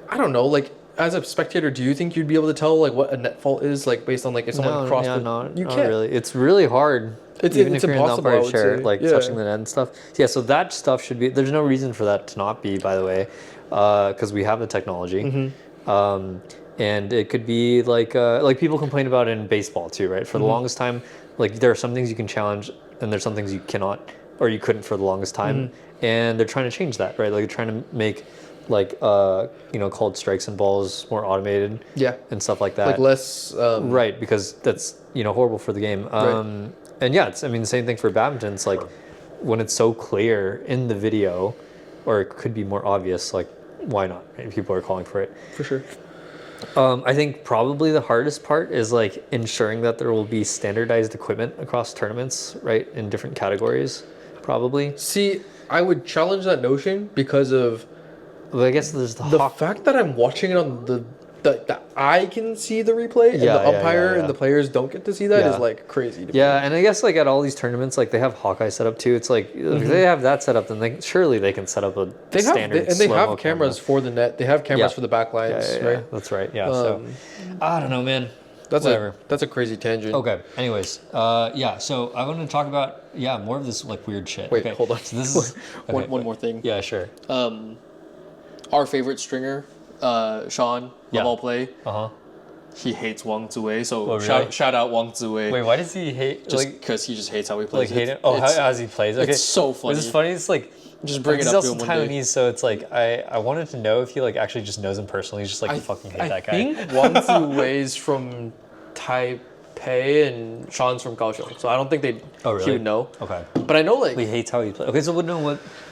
I don't know, like as a spectator, do you think you'd be able to tell like what a net fault is, like based on like if someone crossed the... You not can't. really. It's really hard. It's even it's if you're in the impossible, I umpire would chair, say. like Yeah. touching the net and stuff. Yeah, so that stuff should be. There's no reason for that to not be, by the way, because we have the technology. And it could be like people complain about it in baseball too, right? For the longest time, like there are some things you can challenge, and there's some things you cannot or you couldn't for the longest time, and they're trying to change that, right? Like they're trying to make like called strikes and balls more automated, Yeah. and stuff like that. Like less. Right, because that's horrible for the game. And yeah, it's, I mean, the same thing for badminton. It's like when it's so clear in the video, or it could be more obvious. Like, why not? Right? People are calling for it. For sure. I think probably the hardest part is like ensuring that there will be standardized equipment across tournaments, right, in different categories. Probably. See, I would challenge that notion because of But I guess there's the fact that I'm watching it on that I can see the replay and Yeah, the yeah, umpire yeah. and the players don't get to see that is Yeah. like crazy to me. Yeah, and I guess like at all these tournaments, like they have Hawkeye set up too. It's like if they have that set up, then surely they can set up a They have standard and they have slow-mo cameras camera. for the net. They have cameras Yeah. for the back lines, Yeah, right? that's right. Yeah. So I don't know, man. That's Whatever. that's a crazy tangent. Okay. Anyways, yeah. So I want to talk about more of this like weird shit. Wait, okay. hold on. So this is One more thing. Yeah, sure. Our favorite stringer, Sean, Yeah. of all play, Uh huh. he hates Wang Ziwei. So Oh, really? shout out Wang Ziwei. Wait, why does he hate Just like because he just hates how he plays. hate it? Oh, It's- as he plays. Okay. it's so Which is funny. funny. It's like Just bring it he's up to also him one day. Taiwanese, so it's like I wanted to know if he like actually just knows him personally. He's just like, I fucking hate that guy. I think Wang Ziwei's from Pei and Sean's from Kaohsiung, so I don't think they really? he would know. Okay. But I know like He hates how he plays. Okay, so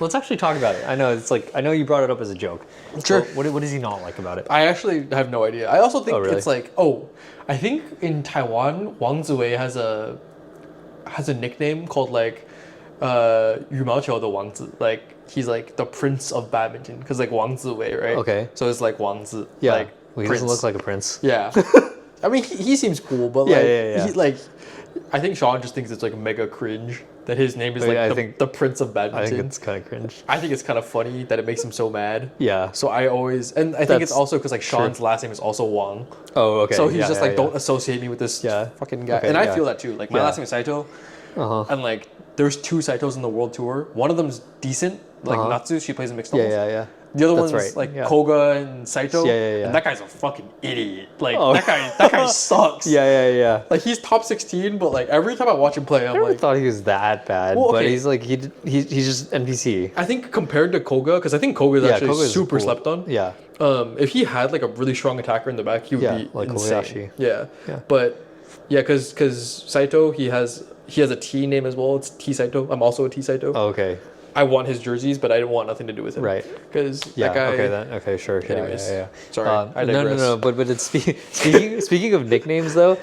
let's actually talk about it. I know it's like, I know you brought it up as a joke. Sure. So what does he not like about it? I actually have no idea. I also think really? it's like I think in Taiwan Wang Ziwei has a nickname called like 羽毛球的王子, like he's like the prince of badminton because like Wang Ziwei, right? Okay. So it's like Wang Zi, Yeah. like Well, he prince. doesn't look like a prince. Yeah. I mean, he seems cool, but Yeah, like, yeah. He, like, I think Sean just thinks it's like mega cringe that his name is I mean, like I the, think- the prince of I badminton. think it's kind of cringe. I think it's kind of funny that it makes him so mad. Yeah. So I always, and I think That's it's also because like Sean's last name is also Wang. Oh, okay. So he's Yeah, just yeah, like, don't associate me with this Yeah. fucking guy. Okay, and I yeah. feel that too. Like my Yeah. last name is Saito, Uh-huh. and like there's 2 Saitos in the world tour. One of them's decent, like Uh-huh. Natsu. She plays in mixed Yeah, doubles. yeah, yeah. The other That's one's right, like yeah. Koga and Saito. Yeah, yeah, yeah. And that guy's a fucking idiot. Like Oh. that guy sucks. Yeah. Like he's top 16, but like every time I watch him play, I I'm never like, thought he was that bad, Well, but okay. he's like he's just NPC. I think compared to Koga, because I think Koga is actually Koga's super cool. slept on. Yeah. If he had like a really strong attacker in the back, he would Yeah, be like insane. Kobayashi. Yeah. Yeah. But yeah, because Saito he has a T name as well. It's T Saito. I'm also a T Saito. Oh, okay. I want his jerseys, but I didn't want nothing to do with him. Right. Because Yeah. that guy. Okay. Then. Okay. Sure. Yeah, Anyways. Yeah. Sorry, I no. digress. But it's speaking of nicknames though.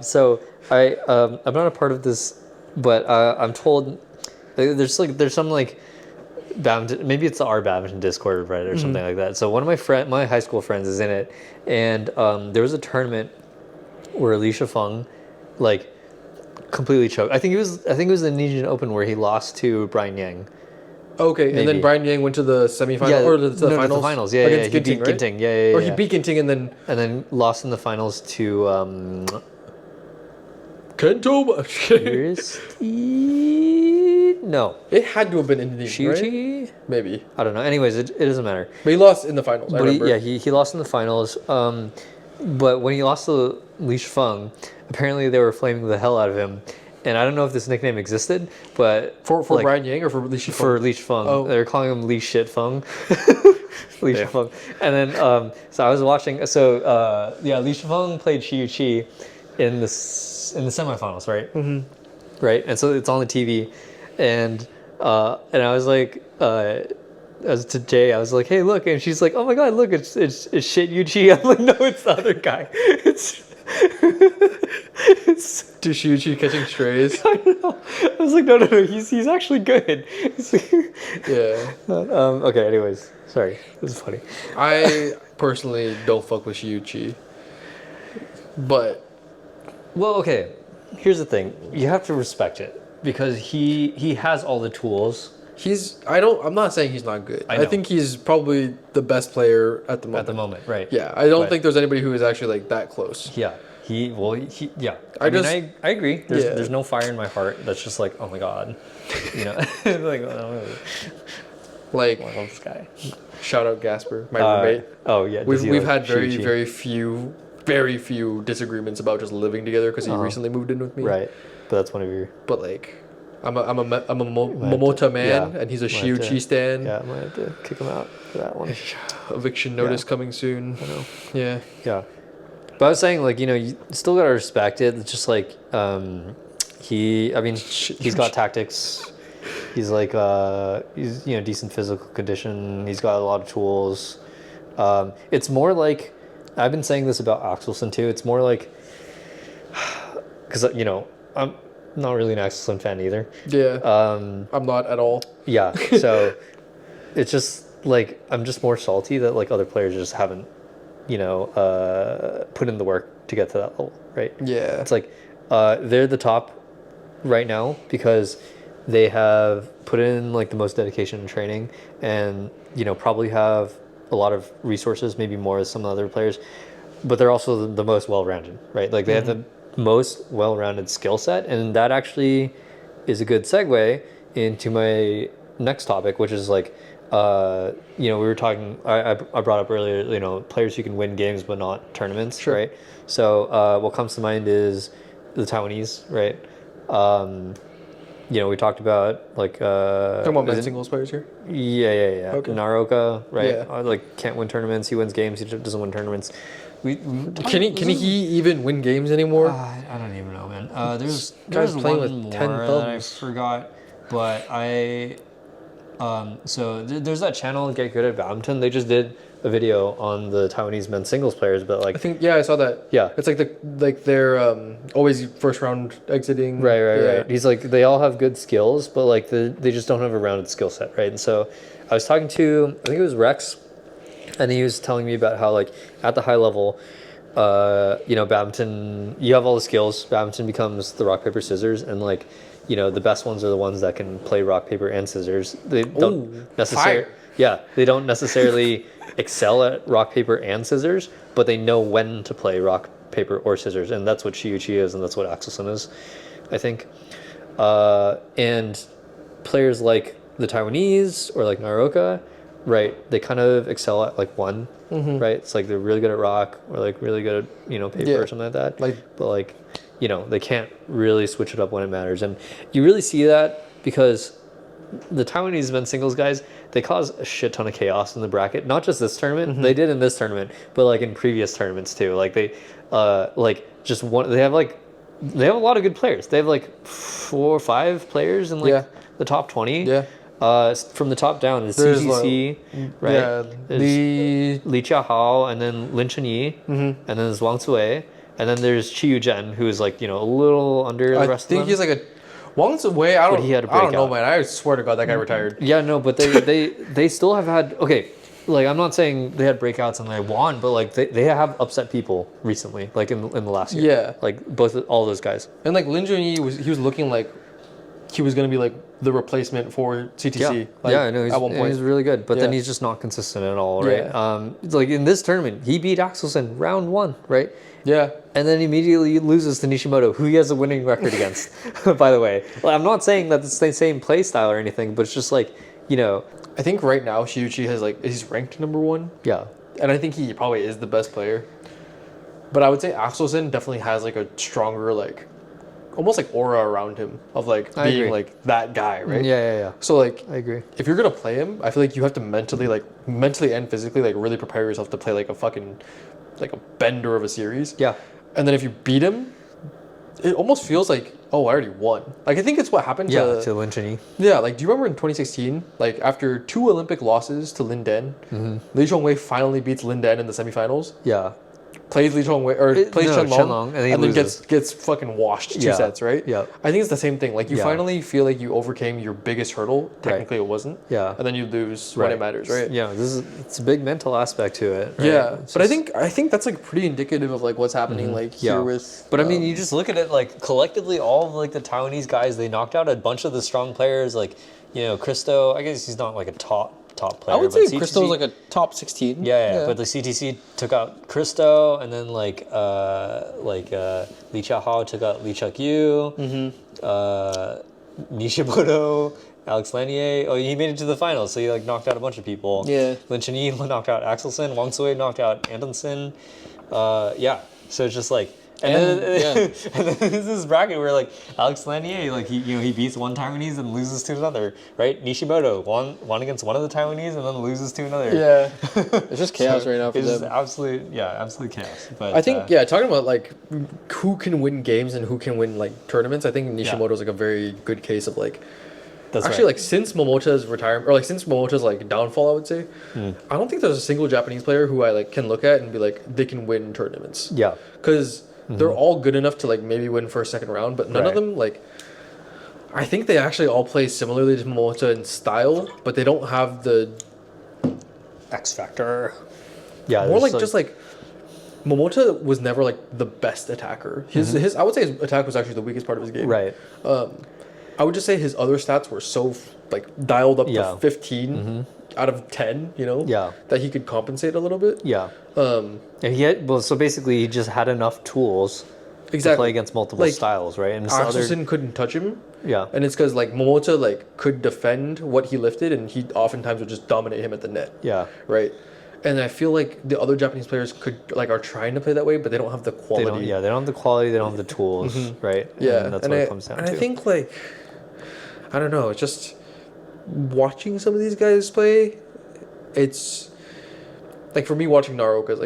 So I'm not a part of this, but I'm told there's some like badminton, maybe it's our badminton Discord or Reddit or something like that. So one of my high school friends is in it, and there was a tournament where Alicia Feng like completely choked. I think it was the Indonesian Open where he lost to Brian Yang. Okay, and then Maybe. Brian Yang went to the semifinal or the no, finals. the finals. Yeah, against he beat Ginting, right? Ginting. Yeah. Or he beat Ginting and then lost in the finals to Kento. no, It had to have been Indonesian, right? Shiuchi. Maybe, I don't know. Anyways, it doesn't matter. but he lost in the finals. I But remember. he lost in the finals. But when he lost to Li Shifeng, apparently they were flaming the hell out of him. And I don't know if this nickname existed, but For like, Brian Yang or for Li Shifeng? for Li Shifeng, Oh. they were calling him Li Shit Feng. Li Shifeng. And then so I was watching. So Li Shifeng played Shiuchi in the semifinals, right? Mm-hmm. Right, and so it's on the TV, and I was like, as to Jay, I was like, hey, look, and she's like, oh my god, look, it's Shit Yuchi. I'm like, no, it's the other guy. It's Shiuchi catching strays. I know. I was like, no, he's actually good. He's like, Yeah. okay, anyways, sorry, this is funny. I personally don't fuck with Shiuchi. But Well, okay, here's the thing: you have to respect it because he has all the tools. I'm not saying he's not good. I I know. think he's probably the best player at the moment. At the moment, right? Yeah, I don't But- think there's anybody who is actually like that close. Yeah. Yeah. I just- I agree. Yeah. There's no fire in my heart that's just like, oh my god, you know, like, oh, Like, I love this guy. shout out Gasper, my roommate. Oh yeah, does he We've like had very Shiuchi? very few disagreements about just living together because he recently moved in with me. Right, but that's one of your. But like, I'm a Momota man, yeah. and he's a Might have to- Shiuchi stan. Yeah, I might have to kick him out for that one. Eviction notice coming soon. I know. Yeah. Yeah, but I was saying like, you know, you still gotta respect it. It's just like he's got tactics. He's like he's decent physical condition. He's got a lot of tools. It's more like I've been saying this about Axelson too. It's more like because I'm not really an Axelson fan either. Yeah. I'm not at all. Yeah, so it's just like I'm just more salty that like other players just haven't put in the work to get to that level, right? Yeah. It's like they're the top right now because they have put in like the most dedication and training, and probably have a lot of resources, maybe more than some other players, but they're also the most well-rounded, right? Like they have the most well-rounded skill set, and that actually is a good segue into my next topic, which is like we were talking. I brought up earlier, players who can win games but not tournaments, Sure. right? So what comes to mind is the Taiwanese, right? We talked about like Talking about men's singles players here. yeah. Okay. Naroka, right? Yeah. Like can't win tournaments. He wins games. He doesn't win tournaments. Can he even win games anymore? I don't There's playing one with 10 more that I thumbs. forgot, but there's that channel Get Good at Badminton. They just did a video on the Taiwanese men's singles players, but like I think I saw that. Yeah. It's like they're always first round exiting. right. He's like they all have good skills, but like they just don't have a rounded skill set, right? And so I was talking to I think it was Rex, and he was telling me about how like at the high level, badminton, you have all the skills. Badminton becomes the rock paper scissors, and like the best ones are the ones that can play rock paper and scissors. They don't necessarily. fire. Yeah, they don't necessarily excel at rock paper and scissors, but they know when to play rock paper or scissors, and that's what Shiuchi is, and that's what Axelson is, I think. And players like the Taiwanese or like Naroka, right? They kind of excel at like one, right? It's like they're really good at rock or like really good at paper or something like that. But like they can't really switch it up when it matters, and you really see that because the Taiwanese men's singles guys, they cause a shit ton of chaos in the bracket. Not just this tournament, they did in this tournament, but like in previous tournaments too. Like they, they have a lot of good players. They have like 4 or 5 players in like the top 20. Yeah. From the top down is There's CCC, right? Yeah. There's Li Jiahao, and then Lin Chunyi, and then there's Wang Cui, and then there's Chi Yu Zhen, who is like a little under the rest of them. I think he's like a Wang's away. I he had a don't know, breakout. man. I swear to God, that guy retired. Yeah, no, but they still have had like I'm not saying they had breakouts and they won, but like they have upset people recently, like in the last year. Yeah. Like all those guys. And like Lin Junyi was looking like he was gonna be like the replacement for CTC. I know. At one point, he's really good, but then Yeah. he's just not consistent at all, right? Yeah. Like in this tournament, he beat Axelson round 1, right? Yeah. And then immediately loses to Nishimoto, who he has a winning record against, by the way. Like, I'm not saying that it's the same play style or anything, but it's just like, I think right now Shiuchi has he's ranked number 1. yeah. And I think he probably is the best player. But I would say Axelson definitely has like a stronger almost like aura around him of like I being agree. like that guy, right? Yeah. So like I agree. if you're gonna play him, I feel like you have to mentally and physically really prepare yourself to play like a fucking like a bender of a series. Yeah. And then if you beat him, it almost feels like, oh, I already won. Like I think it's what happened To Lin Chunyi. yeah, like do you remember in 2016, like after 2 Olympic losses to Lin Den, Li Chongwei finally beats Lin Den in the semifinals, Yeah. plays Li Chongwei or plays Chen Long, and then then gets fucking washed 2 sets, right? Yeah. I think it's the same thing. Like you Yeah. finally feel like you overcame your biggest hurdle. Technically it wasn't. Yeah. And then you lose when it matters, right? Yeah, it's a big mental aspect to it. Right? Yeah. It's But I just- think that's like pretty indicative of like what's happening here with But I mean, you just look at it like collectively, all of like the Taiwanese guys, they knocked out a bunch of the strong players. Like, Christo, I guess he's not like a top player. I would but say CTC Crystal's like a top 16. Yeah, but the CTC took out Christo, and then Li Jiahao took out Li Chuk-yu, Nishimoto, Alex Lanier. Oh, he made it to the finals, so he knocked out a bunch of people. Yeah. Lin Chunyi knocked out Axelson. Wang Cui knocked out Anderson. So it's just like. And then there's this bracket where Alex Lanier, he beats one Taiwanese and loses to another, right? Nishimoto won against one of the Taiwanese and then loses to another. Yeah. It's just chaos right now for it's them. just absolute chaos. But I think talking about who can win games and who can win tournaments, I think Nishimoto's a very good case of that's actually right. since Momota's retirement or since Momota's downfall, I would say, I don't think there's a single Japanese player who I can look at and be they can win tournaments. Yeah. Because they're all good enough to maybe win first, second round, but none of them I think they actually all play similarly to Momota in style, but they don't have the X factor. Yeah. more Momota was never the best attacker. His I would say his attack was actually the weakest part of his game. Right. I would just say his other stats were so dialed up to 15 out of 10, Yeah. that he could compensate a little bit. Yeah. And he had so basically he just had enough tools to play against multiple styles, right? And Axelson couldn't touch him. Yeah. And it's because Momota could defend what he lifted, and he oftentimes would just dominate him at the net. Yeah. Right. And I feel the other Japanese players are trying to play that way, but they don't have the quality. They don't have the quality. They don't have the tools, right? Yeah, and that's what it comes down and to. I think I don't know. It's just watching some of these guys play. It's for me watching Naroka is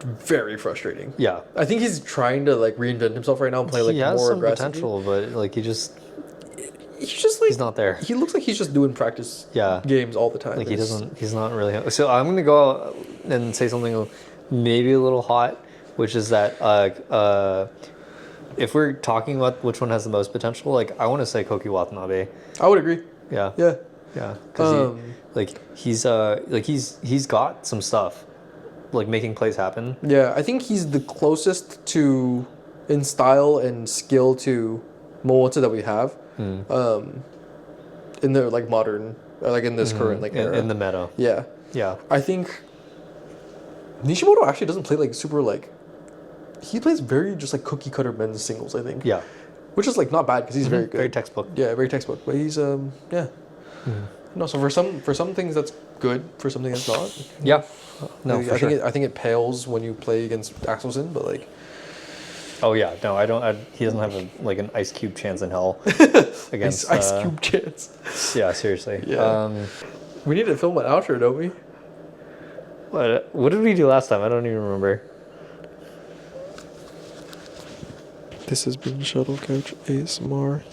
very frustrating. Yeah. I think he's trying to like reinvent himself right now and play like he has more some aggressively. potential, but like he's just like he's not there. He looks like he's just doing practice Yeah. games all the time. Like It's- he's not really. So I'm gonna go out and say something maybe a little hot, which is that if we're talking about which one has the most potential, like I want to say Koki Watanabe. I would agree. Yeah. Yeah. Yeah. Because he's got some stuff, like making plays happen. Yeah, I think he's the closest to in style and skill to Momota that we have. In the like modern, like in this current like era. In the meta. Yeah. Yeah. I think Nishimoto actually doesn't play like super like. He plays very just like cookie cutter men's singles. I think. Yeah. Which is like not bad because he's very good. Very textbook. Yeah, very textbook. But he's yeah. No, so for some things that's good. For something that's not. Yeah. No, Like, for sure. I think it pales when you play against Axelson, but like. Oh yeah, no, I don't. He doesn't have like an ice cube chance in hell against Ice Cube chance. Yeah, seriously. Yeah. We need to film an outro, don't we? What did we do last time? I don't even remember. This has been Shuttle Couch ASMR.